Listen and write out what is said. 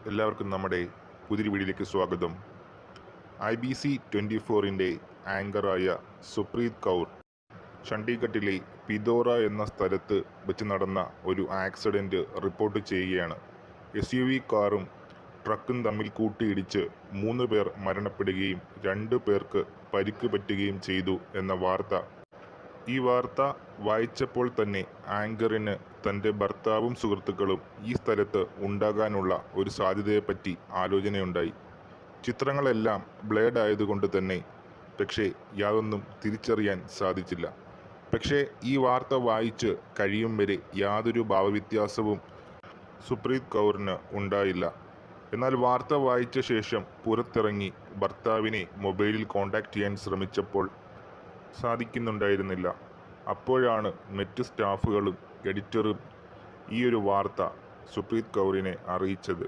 എല്ലാവർക്കും നമ്മുടെ പുതിയൊരു വീഡിയോയിലേക്ക് സ്വാഗതം. IBC 24-ൻ്റെ ആങ്കറായ സുപ്രീത് കൗർ ചണ്ഡീഗഡിലെ പിതോറ എന്ന സ്ഥലത്ത് വെച്ച് നടന്ന ഒരു ആക്സിഡൻറ്റ് റിപ്പോർട്ട് ചെയ്യുകയാണ്. SUV കാറും ട്രക്കും തമ്മിൽ കൂട്ടിയിടിച്ച് 3 പേർ മരണപ്പെടുകയും 2 പേർക്ക് പരിക്ക് പറ്റുകയും ചെയ്തു എന്ന വാർത്ത. ഈ വാർത്ത വായിച്ചപ്പോൾ തന്നെ ആങ്കറിന് തൻ്റെ ഭർത്താവും സുഹൃത്തുക്കളും ഈ സ്ഥലത്ത് ഉണ്ടാകാനുള്ള ഒരു സാധ്യതയെപ്പറ്റി ആലോചനയുണ്ടായി. ചിത്രങ്ങളെല്ലാം ബ്ലേഡ് ആയതുകൊണ്ട് തന്നെ പക്ഷേ യാതൊന്നും തിരിച്ചറിയാൻ സാധിച്ചില്ല. പക്ഷേ ഈ വാർത്ത വായിച്ച് കഴിയും വരെ യാതൊരു ഭാവവ്യത്യാസവും സുപ്രീത് കൗറിന് ഉണ്ടായില്ല. എന്നാൽ വാർത്ത വായിച്ച ശേഷം പുറത്തിറങ്ങി ഭർത്താവിനെ മൊബൈലിൽ കോൺടാക്റ്റ് ചെയ്യാൻ ശ്രമിച്ചപ്പോൾ സാധിക്കുന്നുണ്ടായിരുന്നില്ല. അപ്പോഴാണ് മറ്റ് സ്റ്റാഫുകളും എഡിറ്ററും ഈ ഒരു വാർത്ത സുപ്രീത് കൗറിനെ അറിയിച്ചത്.